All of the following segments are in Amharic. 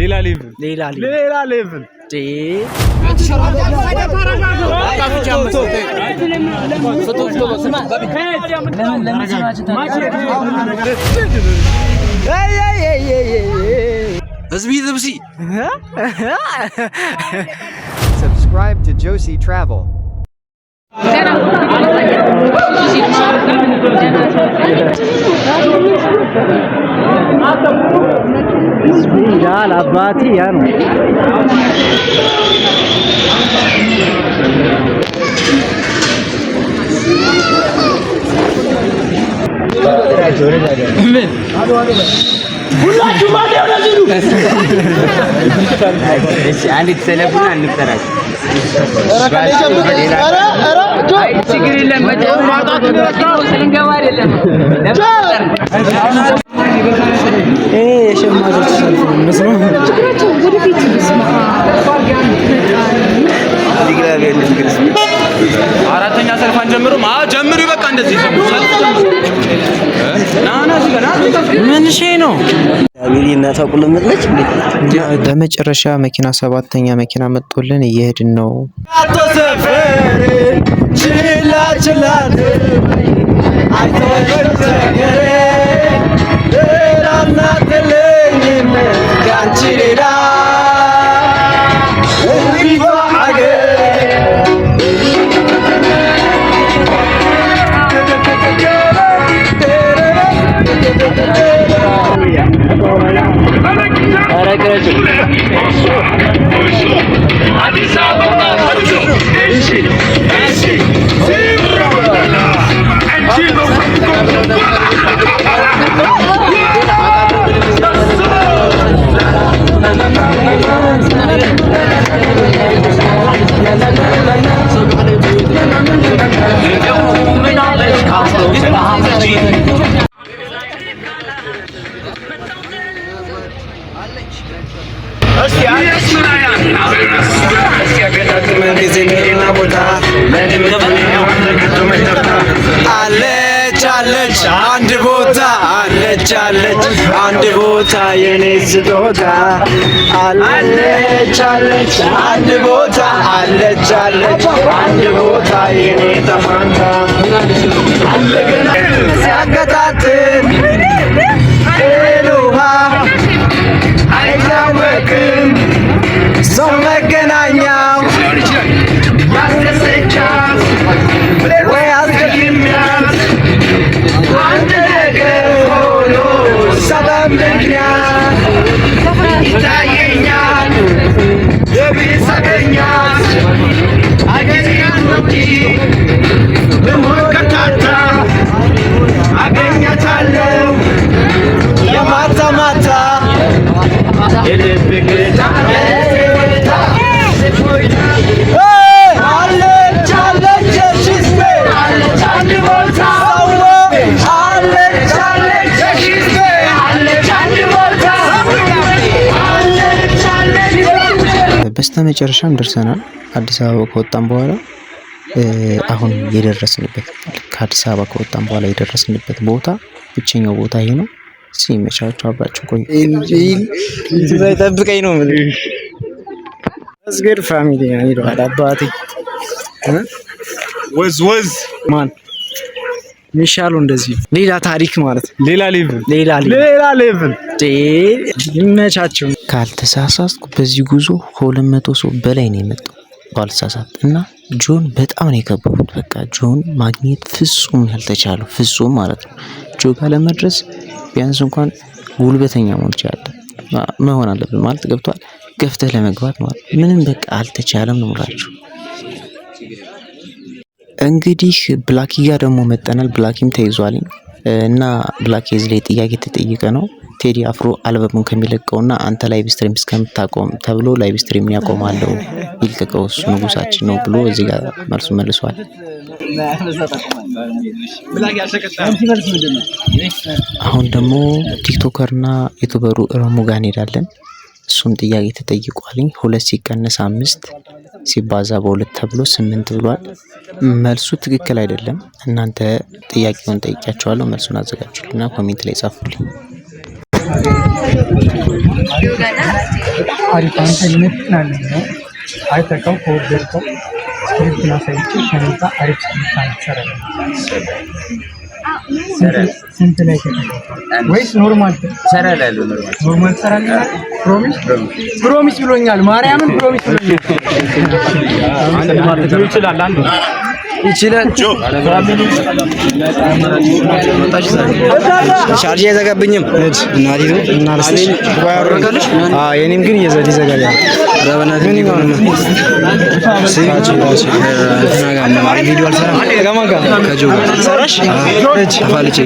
ሌላ ሌቭል Subscribe to Josie Travel. Bismillah abati ya ነው ሁላችሁ ማን ያውላችሁ እሺ አንዲት ሰለቡና እንፈራሽ ችግር የለም ማጣት ነው ስለንገባ አይደለም የሸማቾች ሰልፍ መስሎ ችግራቸው ወደፊት ይስማ አራተኛ ሰልፋን ጀምሩ ጀምሩ በቃ እንደዚህ ምን ሼ ነው ሚሊና ተቁልምጥለች በመጨረሻ መኪና ሰባተኛ መኪና መጥቶልን እየሄድን ነው አተሰፈር ችላ ችላ አይተወገረ ለራናተለኝ ጋንቺራ አንድ ቦታ የኔ ስጦታ አለች አንድ ቦታ አለች አንድ ቦታ የኔ ተማንታ አለገና ሲያቀጣጥል ሄሉሃ አይታወቅም ሰው መገናኛው ያስደሰቻት ወይ አስቀይሚያት አንድ ነገር ሆኖ ሰበብ ምክንያት ይታየኛል የቢሰገኛት አገኛት ወዲ በሞከታታ አገኛታለሁ የማታ ማታ የልብ ግታ በስተመጨረሻም ደርሰናል። አዲስ አበባ ከወጣን በኋላ አሁን የደረስንበት ከአዲስ አበባ ከወጣን በኋላ የደረስንበት ቦታ ብቸኛው ቦታ ይሄ ነው። ሲመቻችሁ አብራችሁ ቆዩ። ጠብቀኝ ነው ምን አስገር ፋሚሊ ነው አባቴ ወዝ ማን ሚሻሉ እንደዚህ ሌላ ታሪክ ማለት ሌላ ሌቭል ይመቻቸው። ካልተሳሳትኩ በዚህ ጉዞ 200 ሰው በላይ ነው የመጣው ባልተሳሳት እና ጆን በጣም ነው የከበቡት። በቃ ጆን ማግኘት ፍጹም ያልተቻለው ፍጹም ማለት ነው። ጆ ጋር ለመድረስ ቢያንስ እንኳን ጉልበተኛ መሆን አለብን ማለት ገብቷል። ገፍተህ ለመግባት ማለት ምንም በቃ አልተቻለም ነው የምላችሁ። እንግዲህ ብላኪ ጋር ደግሞ መጠናል። ብላኪም ተይዟል እና ብላኪ እዚህ ላይ ጥያቄ ተጠይቀ ነው ቴዲ አፍሮ አልበሙን ከሚለቀውና አንተ ላይቭ ስትሪም እስከምታቆም ተብሎ ላይቭ ስትሪም ያቆማለው ይልቀቀው እሱ ንጉሳችን ነው ብሎ እዚህ ጋር መልሱ መልሷል። አሁን ደግሞ ቲክቶከርና ዩቲዩበሩ ረሙ ጋር እንሄዳለን። እሱም ጥያቄ ተጠይቋልኝ 2 ሲቀነስ 5 ሲባዛ በ2 ተብሎ 8 ብሏል። መልሱ ትክክል አይደለም። እናንተ ጥያቄውን ጠይቂያቸዋለሁ፣ መልሱን አዘጋጁልና ኮሜንት ላይ ጻፉልኝ። አሪፍ አንተ ልምትናል ነው አይተቀው ኮርደርከው ስክሪፕትና ሳይት ሸንታ አሪፍ ስንት ላይ ወይስ ኖርማል ሰራላሉ ኖርማል ሰራላሉ ፕሮሚስ ብሎኛል ማርያምን ፕሮሚስ ብሎኛል አንድ ማለት ይችላል አንዱ ይችላል ቻርጅ ያዘጋብኝም እናዲ ነው እናልስሽ ባያወራካለሽ የኔም ግን ይዘጋል ረበናት ምን ይሆነ ሲጋጂ ተናጋ ማሪ ቪዲዮ አልሰራም ጋማጋ ከጆ ሰራሽ እጅ አፋልቼ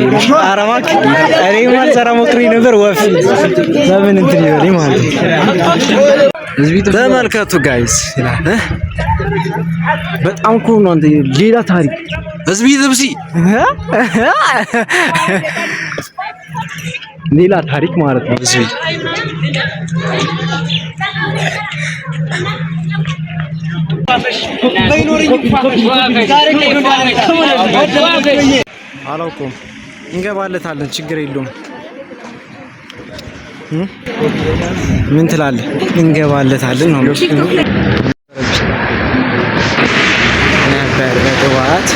አራማክ እኔ ማልሰራ ሞክሪ ነበር ወፍ ለምን እንትን ይበል ማለት ተመልከቱ ጋይስ በጣም እኮ ነው አንተ ሌላ ታሪክ ህዝቢ ዝብሲ ሌላ ታሪክ ማለት ነው ህዝቢ አላውቅም እንገባለታለን ችግር የለውም ምን ትላለህ እንገባለታለን ነው ነበር በጠዋት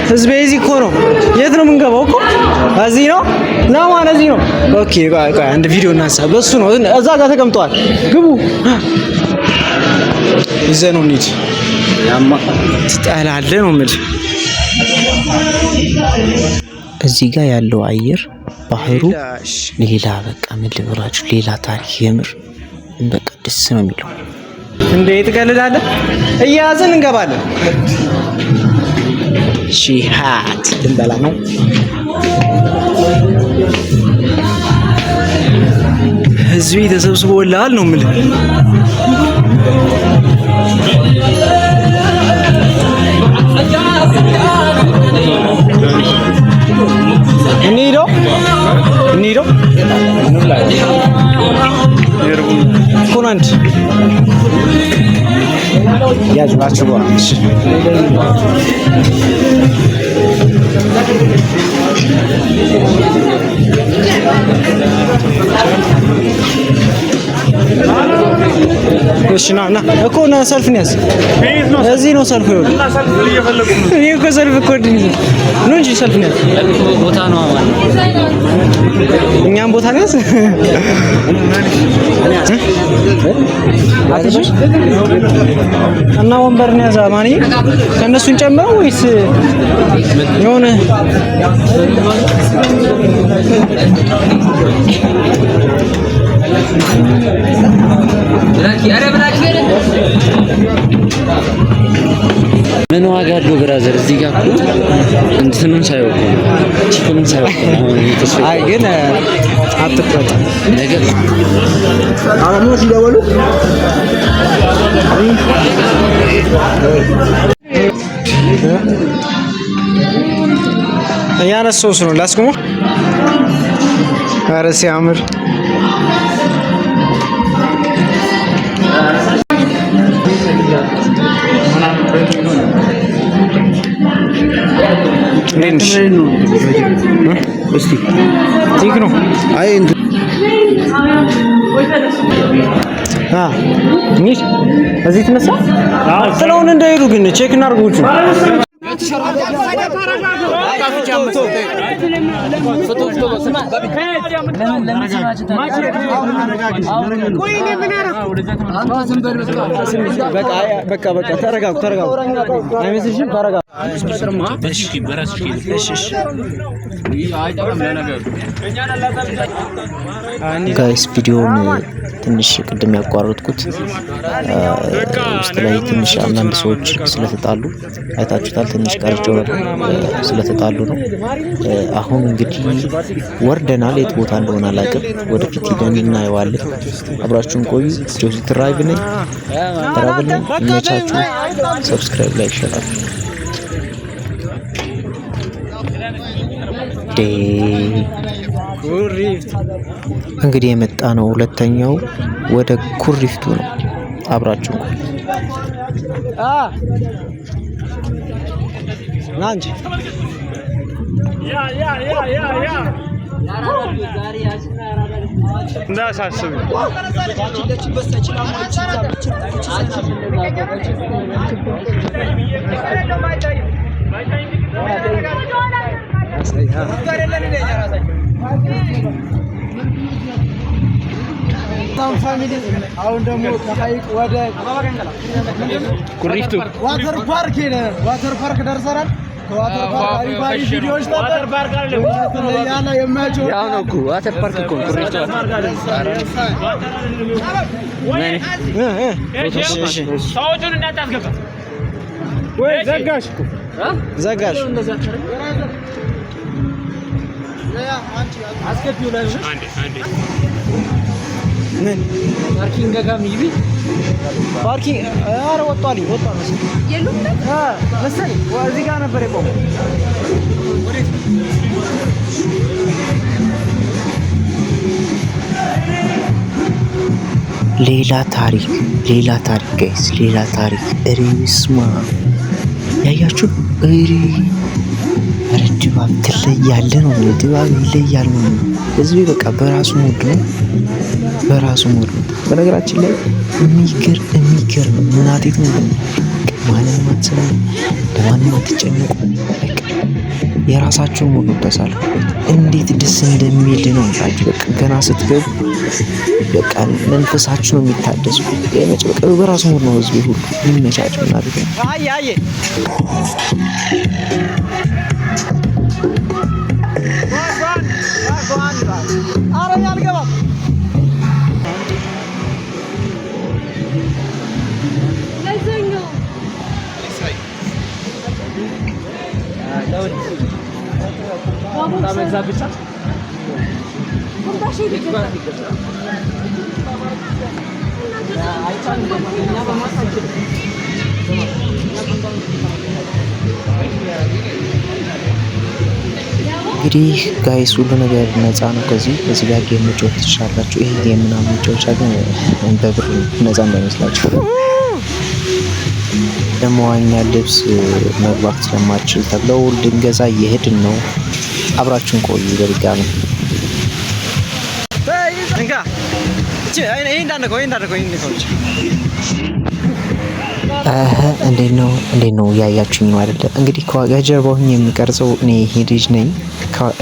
ህዝቤ እዚህ እኮ ነው የት ነው የምንገባው እኮ እዚህ ነው ነው ማለት እዚህ ነው ኦኬ ቆይ አንድ ቪዲዮ እናንሳ በሱ ነው እዛ ጋር ተቀምጧል ግቡ ይዘነው እንሂድ ያማ ትጠላለህ ነው የምልህ እዚህ ጋር ያለው አየር ባህሩ ሌላ በቃ ምን ልብራችሁ ሌላ ታሪክ የምር በቃ ደስ ነው የሚለው እንዴ ትቀልዳለህ እያዝን እንገባለን ሺሃት እንበላ ነው ህዝቢ ተሰብስቦላል ነው የምልህ እንሂዶ ኮናንድ ያጅባችሁ ወራሽ እሺ ና እኮ ና ሰልፍ ነው እዚህ ነው ሰልፍ ይወድ እና ሰልፍ እየፈለጉ ነው እኔ እኮ ሰልፍ እኮ ነው እንጂ ሰልፍ ነው ቦታ ነው ማለት እኛም ቦታ ነው እና ወንበር ነው ያዛ ማኒ ከነሱን ጨምረው ወይስ የሆነ ምን ዋጋ አለው ብራዘር እዚህ ጋር እንትኑን ሳይወቁ ቺኩን ሳይወቁ አይ ግን አትቆጣ ነገር አሁን ሲደወሉ ያነሱስ ነው ላስቆሙ ኧረ ሲያምር ሌንሽ እስቲ ቲክ ነው አይ ሚሽ እዚህ ተነሳ ስለሆነ እንዳይሩ ግን ቼክ እናርጉት በቃ ተረጋጉ አይመስልሽም ተረጋጉ ጋይስ ቪዲዮውን ትንሽ ቅድም ያቋረጥኩት ውስጥ ላይ ትንሽ አንዳንድ ሰዎች ስለተጣሉ አይታችሁታል ትንሽ ቀርጬው ነበር ስለተጣሉ ነው አሁን እንግዲህ ወርደናል የት ቦታ እንደሆነ አላውቅም ወደፊት ሄደን እናየዋለን አብራችሁን ቆዩ ጆሲ ትራይቭ ነኝ ይመቻችሁ ሰብስክራይብ ላይክ ሼር ኩሪፍት እንግዲህ የመጣ ነው ሁለተኛው ወደ ኩሪፍቱ ነው አብራችሁ ናንቺ እንዳሳስብ አሁን ደግሞ ከሐይቅ ወደ ኩሪፍቱ ዋተር ፓርክ ደርሰናል። ከዋተር ፓርክ አሪፍ ቪዲዮዎች ዋተር ፓርክ አለ ያለ የማያቸው ያው ነው እኮ ዋተር ፓርክ እኮ ኩሪፍቱ ሰዎቹን እንዳታስገባ ወይ ዘጋሽ ዘጋሽ አስከፊው ላይ አንዴ ምን ፓርኪንግ ጋር ሚቢ ፓርኪንግ አረ ወጣሊ መሰለኝ የሉም መሰለኝ እዚህ ጋር ነበር የቆመው። ሌላ ታሪክ ጋይስ፣ ሌላ ታሪክ ሪስማ ያያችሁ ድባብ ትለያለ ነው። ድባብ ይለያል ነው። ህዝቤ በቃ በራሱ ሙድ ነው። በነገራችን ላይ የሚገርም ምናቴት ነው። ማንንም አትሰሙ፣ ለማንም አትጨነቁ። የራሳቸውን ሙድ ተሳልፉበት። እንዴት ደስ እንደሚል ነው እንታችሁ። በቃ ገና ስትገቡ በቃ መንፈሳችሁ ነው የሚታደሱ። በቃ በራሱ ሙድ ነው ህዝቤ ሁሉ የሚመቻቸው ምናቴት ነው። እንግዲህ ጋይስ ሁሉ ነገር ነፃ ነው። ከዚህ ጋር ጌም መጫወት ትችላላችሁ። ይሄ ጌም ምናምን መጫወቻ ግን በብር ነፃ እንዳይመስላችሁ። ለመዋኛ ልብስ መግባት ስለማትችል ተብለው ልንገዛ እየሄድን ነው። አብራችሁን ቆዩ። በድጋሚ እንዴት ነው ያያችሁኝ ነው አይደለ? እንግዲህ ከጀርባው የሚቀርጸው እኔ ይሄ ልጅ ነኝ።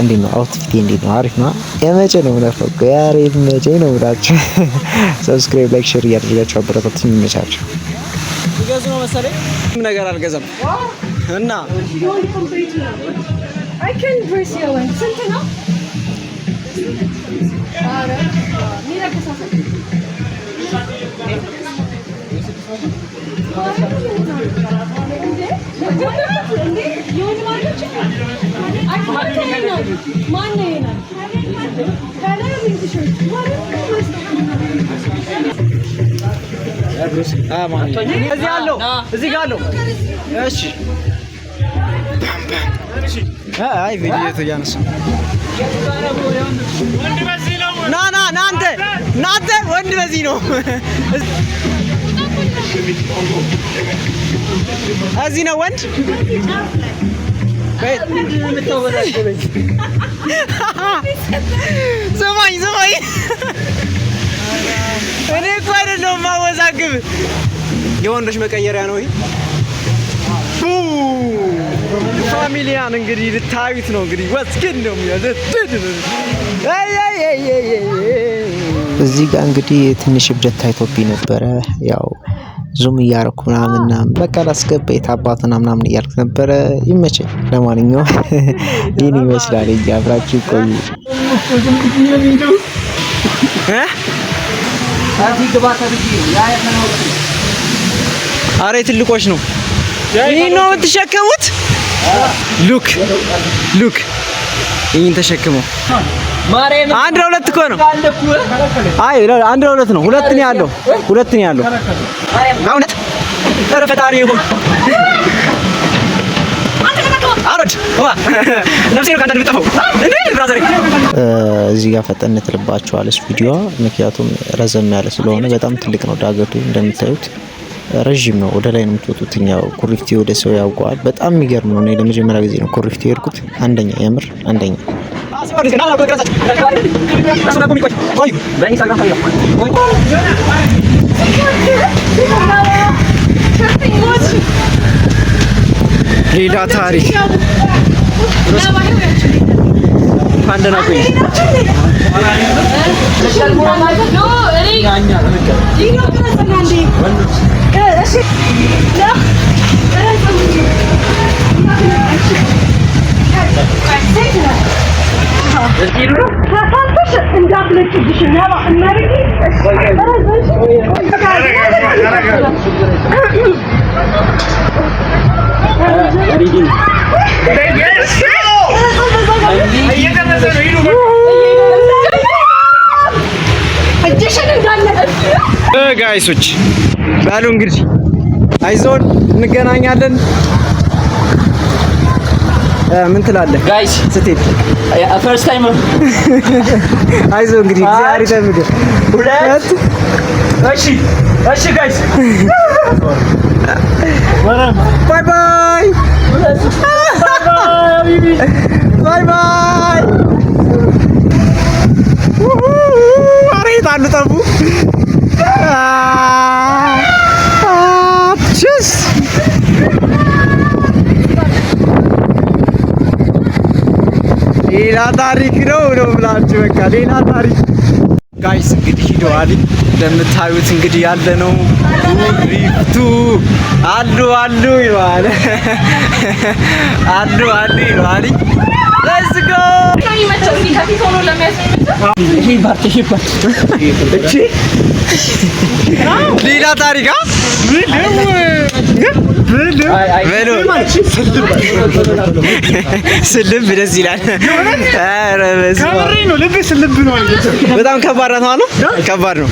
እንዴት ነው አውትፊት? እንዴት ነው? አሪፍ ነው። የመቼ ነው ነፈቁ ያሬ መቼ ነው ብላችሁ ሰብስክራይብ፣ ላይክ፣ ሼር እያደረጋችሁ አበረታቱኝ። ይመቻችሁ። ይገዙ ነው መሰለኝ። ምን ነገር አልገዛም እና እዚህ ጋር አለው። እሺ አይ ቪዲዮ እያነሳ ናንተ ወንድ በዚህ ነው። እዚህ ነው ወንድ። ስማኝ እኔ እኮ አይደለሁም ማወዛግብ፣ የወንዶች መቀየሪያ ነው። ፋሚሊያን እንግዲህ ልታዩት ነው። እንግዲህ ወስኪን ነው እዚህ ጋር እንግዲህ ትንሽ እብደት ታይቶብኝ ነበረ። ያው ዙም እያረኩ ምናምን በቃ ላስገባ የታባቱና ምናምን እያልኩ ነበረ። ይመቸኝ። ለማንኛውም ይህን ይመስላል። አብራችሁ ቆዩ። አሬ ትልቆች ነው። ይህ ነው የምትሸከሙት? ሉክ ይህን ተሸክመው አንድ ለሁለት እኮ ነው። አይ አንድ ለሁለት ነው። ሁለት ነው ያለው። እውነት ኧረ ፈጣሪ ይሁን። እዚህ ጋር ፈጠን ትልባችኋለች ቪዲዮዋ፣ ምክንያቱም ረዘም ያለ ስለሆነ በጣም ትልቅ ነው ዳገቱ እንደምታዩት። ረጅም ነው። ወደ ላይ ነው የምትወጡት። እኛው ኩሪፍቱ ወደ ሰው ያውቀዋል። በጣም የሚገርም ነው። እኔ ለመጀመሪያ ጊዜ ነው ኩሪፍቱ የሄድኩት። አንደኛ የምር አንደኛ። ሌላ ታሪክ አንደና ቆይ ጋይሶች ባሉ እንግዲህ አይዞን እንገናኛለን። ምን ትላለህ ጋይስ ስትሄድ? ፈርስት ታይም አይዞ እንግዲህ ዛሬ ተምገ ሁለት እሺ ጋይስ ባይ ባይ ባይ ባይ አሬት አሉ ጠቡ ሌላ ታሪክ ነው ብላችሁ በቃ ሌላ ታሪክ ጋይስ። እንግዲህ ሂደዋል እንደምታዩት እንግዲህ ያለ ነው ኩሪፍቱ አሉ ይዋል አሉ ይዋል። ሌትስ ጎ ሌላ ታሪክ ስልብ ደስ ይላል። በጣም ከባድ ነው። ከባድ ነው።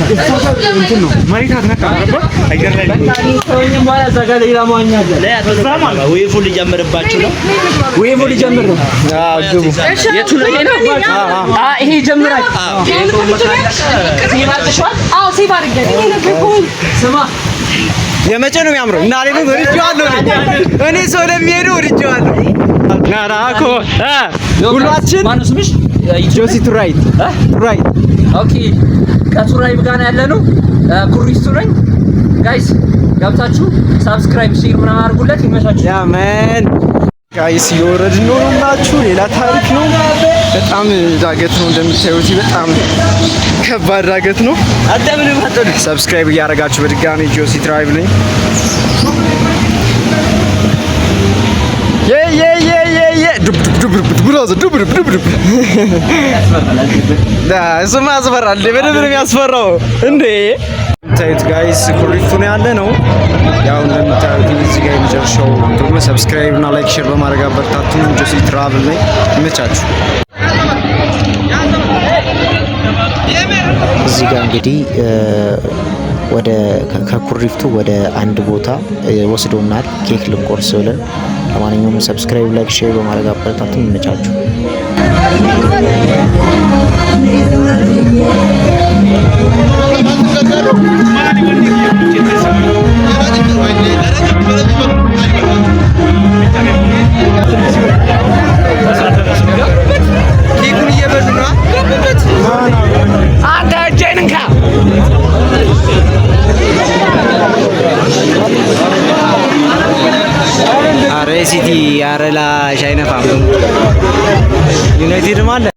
ዌቭ ሊጀምርባችሁ ነው። ዌቭ ሊጀምር ነው። የቱ ነው? ይሄ ይጀምራል። የመቼ ነው የሚያምረው? እና እኔ ነው ወርጄዋለሁ። እኔ ሰው ለሚሄዱ ወርጄዋለሁ። ናራኮ ሁላችን ማነው ስምሽ? ጆሲ ቱራይት ቱራይት። ኦኬ ከቱራይት ጋር ነው ያለነው። ኩሪፍቱ ነኝ ጋይስ። ገብታችሁ ሳብስክራይብ ሼር ምናምን አድርጉለት። ይመቻችሁ። ያመን ጋይስ እየወረድን ነው ናችሁ። ሌላ ታሪክ ነው። በጣም ዳገት ነው እንደምታዩት፣ በጣም ከባድ ዳገት ነው። አዳምንም አጥቶ ሰብስክራይብ እያደረጋችሁ በድጋሚ ጆሲ ትራይብ ነኝ። እሱማ ያስፈራል። በደንብ ነው የሚያስፈራው እንዴ! ታዩት ጋይስ ኩሪፍቱ ነው ያለ ነው። ያው እንደምታዩት እዚህ ጋር የመጨረሻው ደግሞ ሰብስክራይብ እና ላይክ ሼር በማድረግ አበረታቱን። ጆሲ ትራቭል ላይ ይመቻችሁ። እዚህ ጋር እንግዲህ ወደ ከኩሪፍቱ ወደ አንድ ቦታ ወስዶናል ኬክ ልንቆርስ ብለን። ለማንኛውም ሰብስክራይብ ላይክ ሼር በማድረግ አበረታቱን። ይመቻችሁ። ኬኩን እየበሉ ነው። አንተ እጄን እንካ። አረ ሲቲ አረላ ሻይነፋም ዩናይትድ ማለት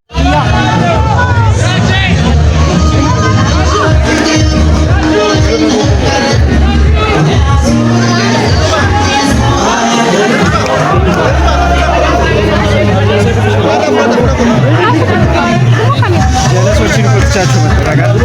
ጀለሶችን ወጥቻችሁ መጠራጋት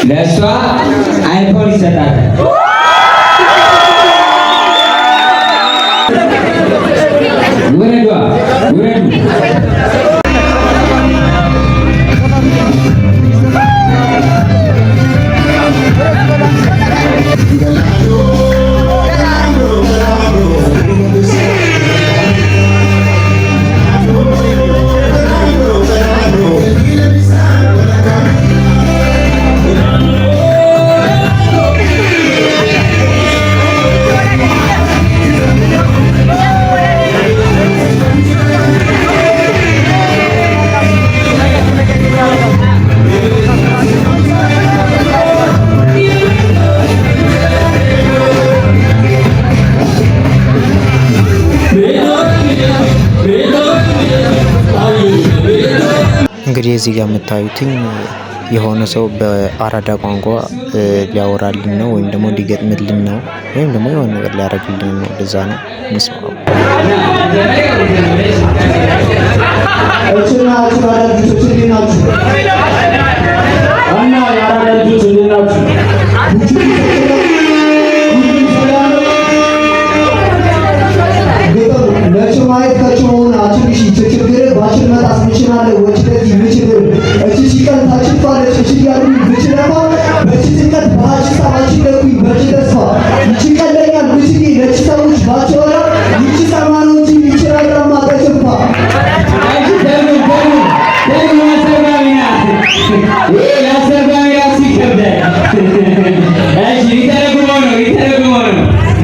ለእሷ አይፎን ይሰጣታል። ውረዷ ውረዱ። እንግዲህ እዚህ ጋር የምታዩትኝ የሆነ ሰው በአራዳ ቋንቋ ሊያወራልን ነው ወይም ደግሞ ሊገጥምልን ነው ወይም ደግሞ የሆነ ነገር ሊያደርግልን ነው። ለዛ ነው እንስማው።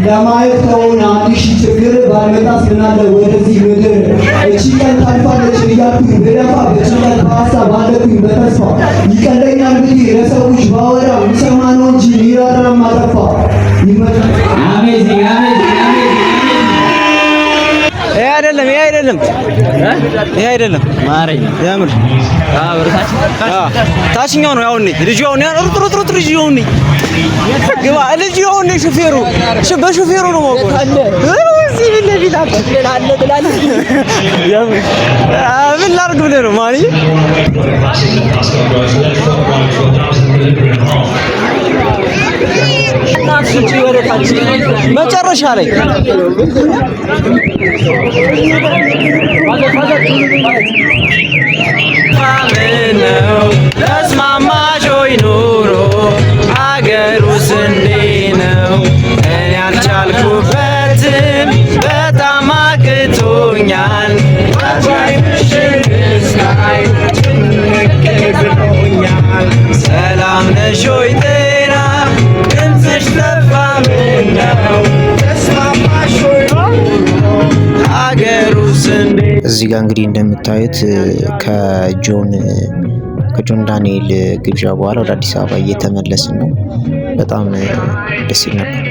ለማየት ከሆነ አንድ ሺህ ችግር ባልመጣስ ምናለ ወደዚህ ምድር እቺ ቀን ታልፋለች እያልኩኝ ብለፋ በጭንቀት በሀሳብ አለኩኝ በተስፋ ይቀለኛል ብዬ ለሰዎች ባወራ የሚሰማ ነው እንጂ ሊራራም አጠፋ። አሜዚንግ አሜዚንግ ይሄ አይደለም ማረኝ ያምር ታችኛው ነው። ያውኔ ልጅ ያውኔ ሩጥ ልጅ ያውኔ ግባ ልጅ ያውኔ ሹፌሩ በሹፌሩ ነው ማለት አለ እዚህ ቢለቢላ አለ ብላል ያምር ምን ላድርግ ብለህ ነው ማሪ መጨረሻ ላይ ማምነው ተስማማሽ ሆይ ኑሮ አገሩስ እንዴት ነው? እኔ አልቻልኩበትም በጣም አቅቶኛል። ሰላም ነሽ ሆይ ጤና ድምፅሽ ጠፋ ምነው? ተስማማሽ ሆይ ኑሮ አገሩስ እንዴት። እዚህ ጋር እንግዲህ እንደምታዩት ከጆን ዳንኤል ግብዣ በኋላ ወደ አዲስ አበባ እየተመለስን ነው። በጣም ደስ ይል ነበር።